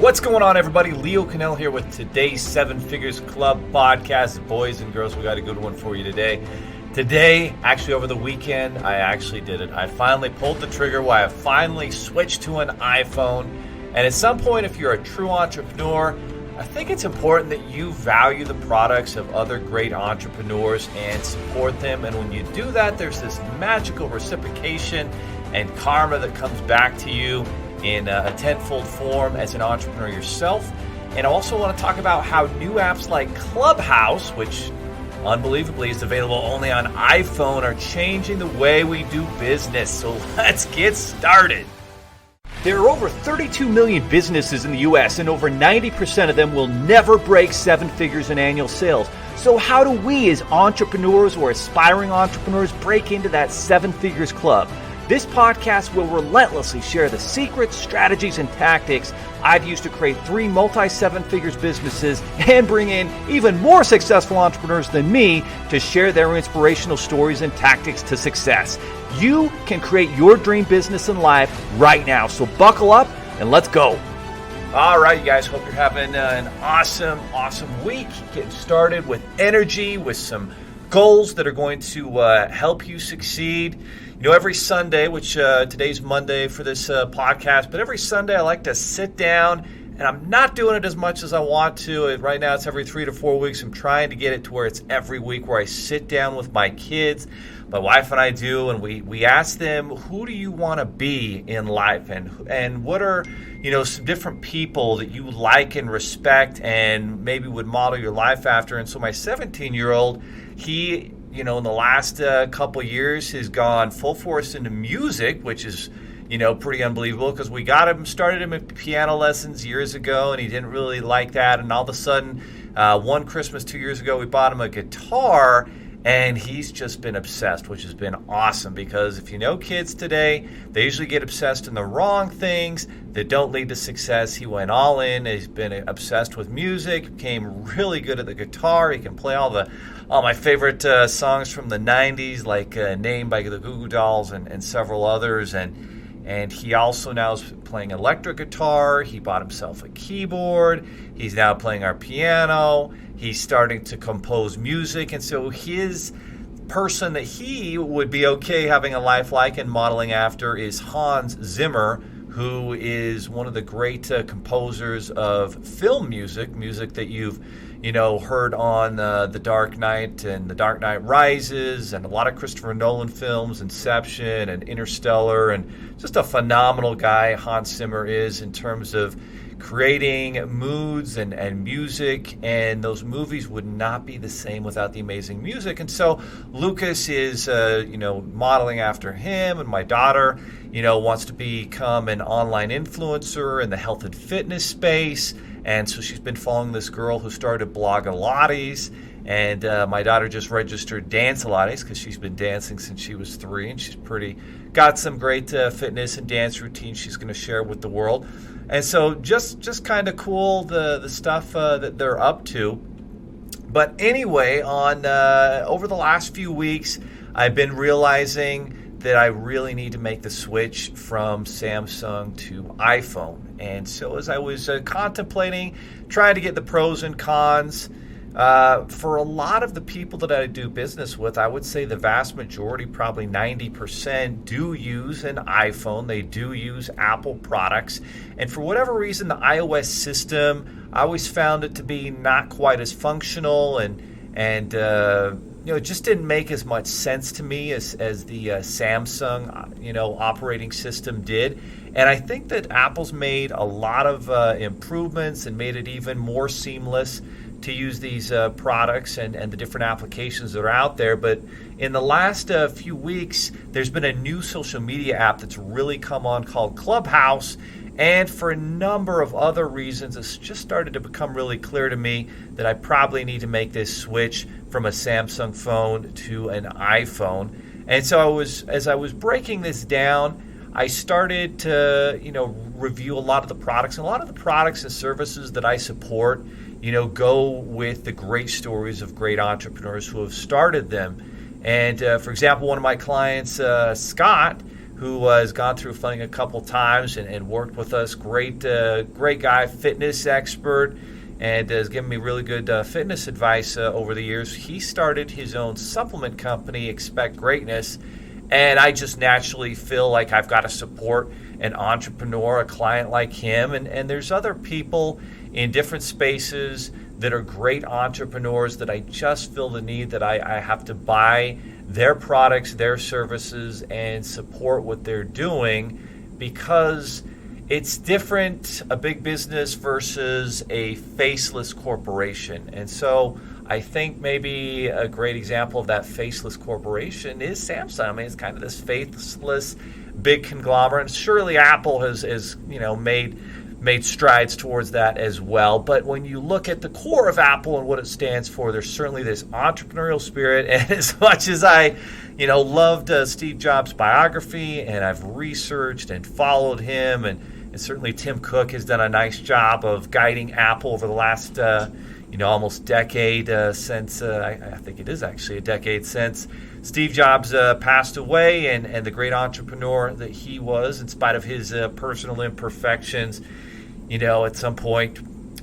What's going on, everybody? Leo Cannell here with today's Seven Figures Club podcast. Boys and girls, we got a good one for you today. Today, actually over the weekend, I actually did it. I finally pulled the trigger where I finally switched to an iPhone. And at some point, if you're a true entrepreneur, I think it's important that you value the products of other great entrepreneurs and support them. And when you do that, there's this magical reciprocation and karma that comes back to you in a tenfold form as an entrepreneur yourself. And I also want to talk about how new apps like Clubhouse, which unbelievably is available only on iPhone, are changing the way we do business. So let's get started. There are over 32 million businesses in the US, and over 90% of them will never break seven figures in annual sales. So how do we as entrepreneurs or aspiring entrepreneurs break into that seven figures club? This podcast will relentlessly share the secrets, strategies, and tactics I've used to create 3 multi-seven figures businesses and bring in even more successful entrepreneurs than me to share their inspirational stories and tactics to success. You can create your dream business and life right now. So buckle up and let's go. All right, you guys, hope you're having an awesome week. Getting started with energy, with some goals that are going to help you succeed. You know, every Sunday, which today's Monday for this podcast, but every Sunday I like to sit down, and I'm not doing it as much as I want to. Right now it's every 3 to 4 weeks. I'm trying to get it to where it's every week, where I sit down with my kids, my wife and I do, and we ask them, who do you want to be in life, and what are, you know, some different people that you like and respect and maybe would model your life after. And so my 17-year-old, he, you know, in the last couple years has gone full force into music, which is, you know, pretty unbelievable, because we started him at piano lessons years ago, and he didn't really like that. And all of a sudden, one Christmas 2 years ago, we bought him a guitar, and he's just been obsessed, which has been awesome, because if you know kids today, they usually get obsessed in the wrong things that don't lead to success. He went all in. He's been obsessed with music, became really good at the guitar. He can play all my favorite songs from the 90s, like Name by the Goo Goo Dolls and several others. And he also now is playing electric guitar. He bought himself a keyboard. He's now playing our piano. He's starting to compose music. And so his person that he would be okay having a life like and modeling after is Hans Zimmer, who is one of the great composers of film music that you've, you know, heard on The Dark Knight and The Dark Knight Rises, and a lot of Christopher Nolan films, Inception and Interstellar, and just a phenomenal guy Hans Zimmer is in terms of creating moods and music, and those movies would not be the same without the amazing music. And so Lucas is, you know, modeling after him, and my daughter, you know, wants to become an online influencer in the health and fitness space. And so she's been following this girl who started Blog-a-Lotties, and my daughter just registered Dance-a-Lotties because she's been dancing since she was 3, and she's got some great fitness and dance routines she's going to share with the world. And so just kind of cool the stuff that they're up to. But anyway, over the last few weeks, I've been realizing that I really need to make the switch from Samsung to iPhone. And so as I was contemplating, trying to get the pros and cons, for a lot of the people that I do business with, I would say the vast majority, probably 90%, do use an iPhone. They do use Apple products. And for whatever reason, the iOS system, I always found it to be not quite as functional, and you know, it just didn't make as much sense to me as the Samsung, you know, operating system did. And I think that Apple's made a lot of improvements and made it even more seamless to use these products and the different applications that are out there. But in the last few weeks, there's been a new social media app that's really come on called Clubhouse. And for a number of other reasons, it's just started to become really clear to me that I probably need to make this switch from a Samsung phone to an iPhone. And so as I was breaking this down, I started to, you know, review a lot of the products. And a lot of the products and services that I support, you know, go with the great stories of great entrepreneurs who have started them. And for example, one of my clients, Scott, who has gone through funding a couple times and worked with us. Great guy, fitness expert, and has given me really good fitness advice over the years. He started his own supplement company, Expect Greatness, and I just naturally feel like I've got to support an entrepreneur, a client like him, and there's other people in different spaces that are great entrepreneurs that I just feel the need that I have to buy their products, their services, and support what they're doing, because it's different, a big business versus a faceless corporation. And so I think maybe a great example of that faceless corporation is Samsung. I mean, it's kind of this faceless big conglomerate. Surely Apple has made strides towards that as well. But when you look at the core of Apple and what it stands for, there's certainly this entrepreneurial spirit. And as much as I, loved Steve Jobs' biography, and I've researched and followed him, and certainly Tim Cook has done a nice job of guiding Apple over the last, almost decade since, I think it is actually a decade since Steve Jobs passed away, and the great entrepreneur that he was, in spite of his personal imperfections. At some point,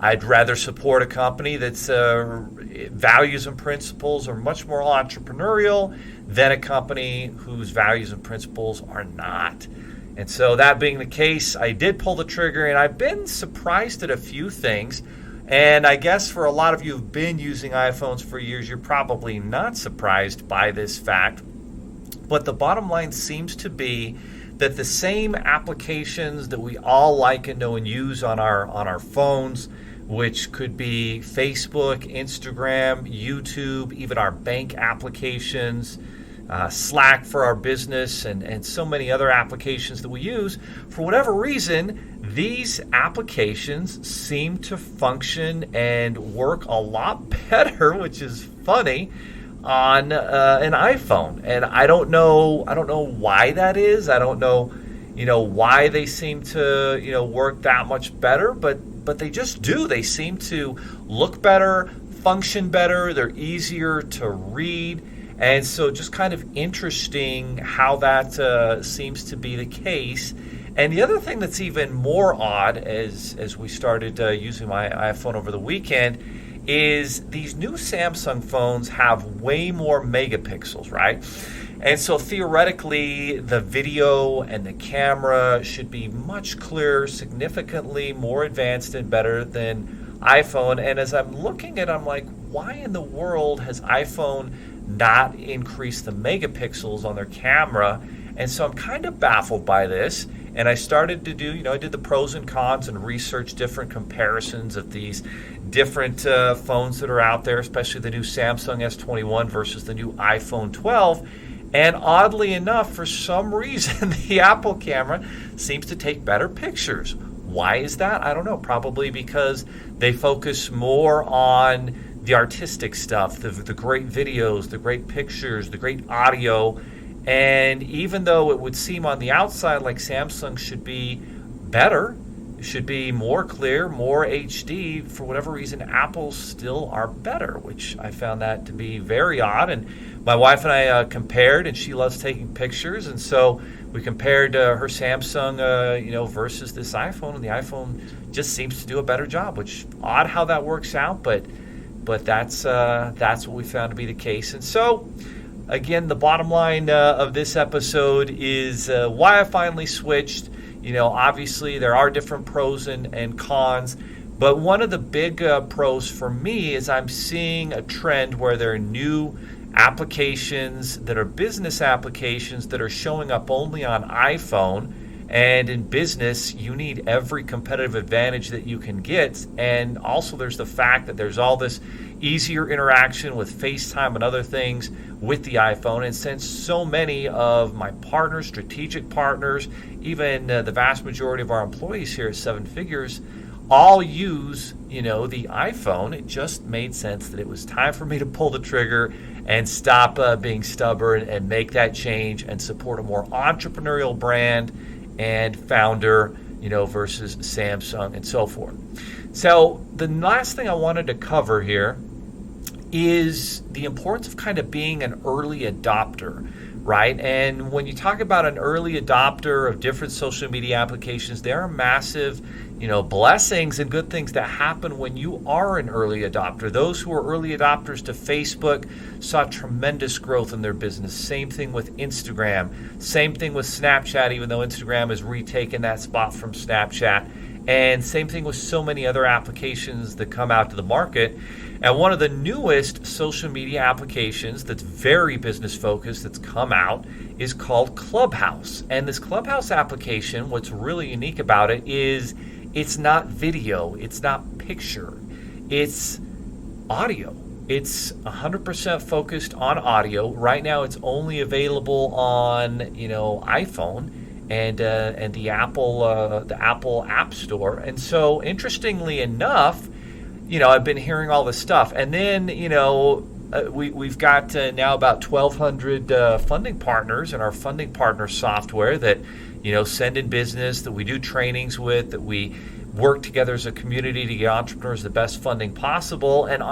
I'd rather support a company that's values and principles are much more entrepreneurial than a company whose values and principles are not. And so that being the case, I did pull the trigger, and I've been surprised at a few things. And I guess for a lot of you who've been using iPhones for years, you're probably not surprised by this fact. But the bottom line seems to be that the same applications that we all like and know and use on our phones, which could be Facebook, Instagram, YouTube, even our bank applications, Slack for our business, and so many other applications that we use, for whatever reason, these applications seem to function and work a lot better, which is funny, on an iPhone. And I don't know why that is. I don't know, why they seem to, work that much better, but they just do. They seem to look better, function better, they're easier to read. And so just kind of interesting how that seems to be the case. And the other thing that's even more odd as we started using my iPhone over the weekend is these new Samsung phones have way more megapixels, right? And so theoretically, the video and the camera should be much clearer, significantly more advanced and better than iPhone. And as I'm looking at it, I'm like, why in the world has iPhone not increased the megapixels on their camera? And so I'm kind of baffled by this. And I started to do, I did the pros and cons and research different comparisons of these different phones that are out there, especially the new Samsung S21 versus the new iPhone 12. And oddly enough, for some reason, the Apple camera seems to take better pictures. Why is that? I don't know. Probably because they focus more on the artistic stuff, the great videos, the great pictures, the great audio. And even though it would seem on the outside like Samsung should be better, should be more clear, more HD, for whatever reason, Apple's still are better, which I found that to be very odd. And my wife and I compared, and she loves taking pictures, and so we compared her Samsung, versus this iPhone, and the iPhone just seems to do a better job, which odd how that works out, but that's what we found to be the case. And so, again, the bottom line of this episode is why I finally switched. Obviously there are different pros and cons, but one of the big pros for me is I'm seeing a trend where there are new applications that are business applications that are showing up only on iPhone. And in business, you need every competitive advantage that you can get. And also there's the fact that there's all this easier interaction with FaceTime and other things with the iPhone. And since so many of my partners, strategic partners, even the vast majority of our employees here at Seven Figures all use, the iPhone, it just made sense that it was time for me to pull the trigger and stop being stubborn and make that change and support a more entrepreneurial brand and founder, versus Samsung and so forth. So the last thing I wanted to cover here is the importance of kind of being an early adopter. right? And when you talk about an early adopter of different social media applications, there are massive, blessings and good things that happen when you are an early adopter. Those who are early adopters to Facebook saw tremendous growth in their business. Same thing with Instagram. Same thing with Snapchat, even though Instagram has retaken that spot from Snapchat. And same thing with so many other applications that come out to the market. And one of the newest social media applications that's very business focused that's come out is called Clubhouse. And this Clubhouse application, what's really unique about it is it's not video, it's not picture, it's audio. It's 100% focused on audio. Right now it's only available on, iPhone and the Apple App Store. And so interestingly enough, I've been hearing all this stuff. And then, we've got now about 1,200 funding partners in our funding partner software that, send in business, that we do trainings with, that we work together as a community to get entrepreneurs the best funding possible. And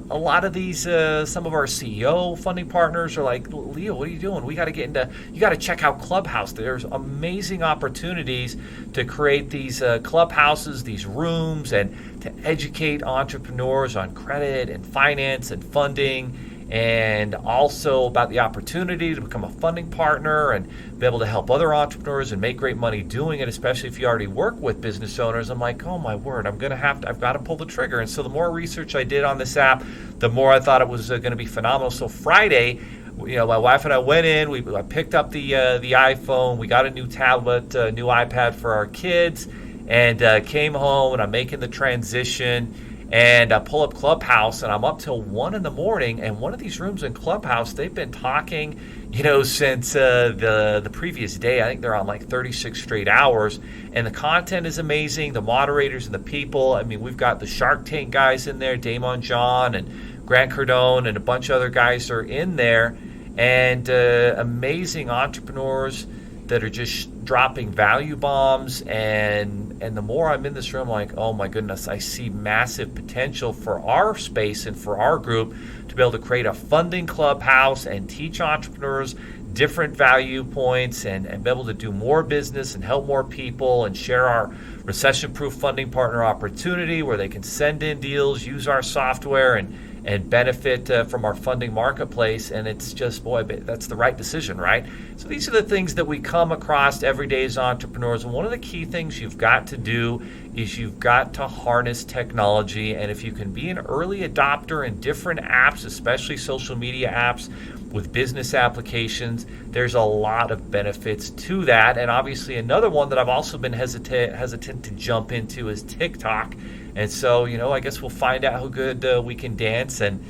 a lot of these, some of our CEO funding partners are like, Leo, what are you doing? You got to check out Clubhouse. There's amazing opportunities to create these clubhouses, these rooms, and to educate entrepreneurs on credit and finance and funding, and also about the opportunity to become a funding partner and be able to help other entrepreneurs and make great money doing it, especially if you already work with business owners. I'm like, oh my word, I've got to pull the trigger. And so the more research I did on this app, the more I thought it was going to be phenomenal. So Friday, my wife and I went in, I picked up the iPhone, we got a new tablet, a new iPad for our kids, and came home, and I'm making the transition. And I pull up Clubhouse, and I'm up till 1 in the morning. And one of these rooms in Clubhouse, they've been talking, since the previous day. I think they're on like 36 straight hours. And the content is amazing. The moderators and the people. I mean, we've got the Shark Tank guys in there, Damon John and Grant Cardone, and a bunch of other guys are in there. And amazing entrepreneurs that are just dropping value bombs, and the more I'm in this room, like, oh my goodness, I see massive potential for our space and for our group to be able to create a funding clubhouse and teach entrepreneurs different value points and be able to do more business and help more people and share our recession-proof funding partner opportunity where they can send in deals, use our software, and benefit from our funding marketplace. And it's just, boy, that's the right decision, right? So these are the things that we come across every day as entrepreneurs. And one of the key things you've got to do is you've got to harness technology. And if you can be an early adopter in different apps, especially social media apps with business applications, there's a lot of benefits to that. And obviously another one that I've also been hesitant to jump into is TikTok. And so, I guess we'll find out how good we can dance and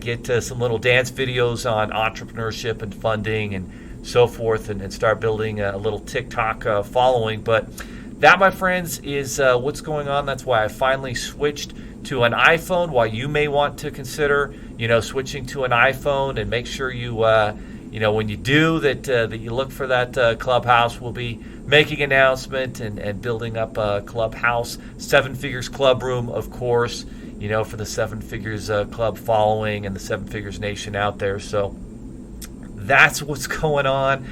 get some little dance videos on entrepreneurship and funding and so forth, and start building a little TikTok following. But that, my friends, is what's going on. That's why I finally switched to an iPhone. While you may want to consider, switching to an iPhone, and make sure you, when you do that you look for that Clubhouse. We'll be making an announcement and building up a Clubhouse, Seven Figures Club Room, of course, for the Seven Figures Club following and the Seven Figures Nation out there. So that's what's going on.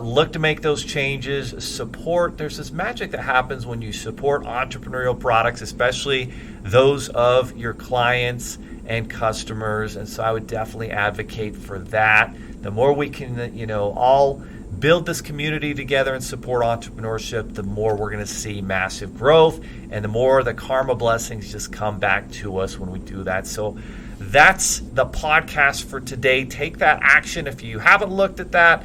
Look to make those changes. Support. There's this magic that happens when you support entrepreneurial products, especially those of your clients and customers. And so I would definitely advocate for that. The more we can, all build this community together and support entrepreneurship, the more we're going to see massive growth, and the more the karma blessings just come back to us when we do that. So that's the podcast for today. Take that action. If you haven't looked at that,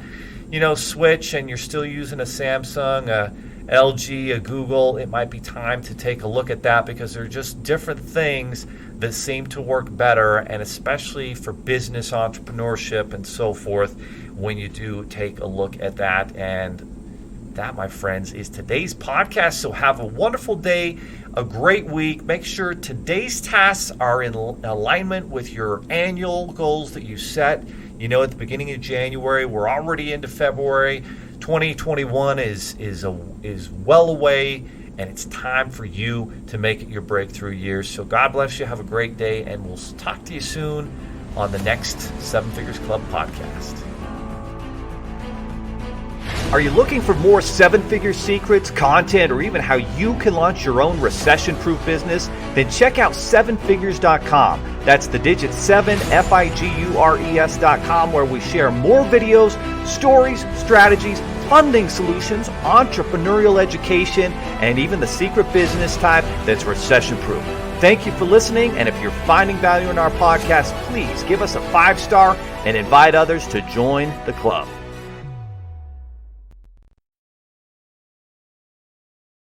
switch, and you're still using a Samsung, a LG, a Google, it might be time to take a look at that, because they're just different things that seem to work better, and especially for business entrepreneurship and so forth, when you do take a look at that. And that, my friends, is today's podcast. So have a wonderful day, a great week. Make sure today's tasks are in alignment with your annual goals that you set. At the beginning of January, we're already into February. 2021 is well away, and it's time for you to make it your breakthrough year. So God bless you. Have a great day, and we'll talk to you soon on the next Seven Figures Club podcast. Are you looking for more seven-figure secrets, content, or even how you can launch your own recession-proof business? Then check out sevenfigures.com. That's the digit 7, Figures.com, where we share more videos, stories, strategies, funding solutions, entrepreneurial education, and even the secret business type that's recession-proof. Thank you for listening, and if you're finding value in our podcast, please give us a 5-star and invite others to join the club.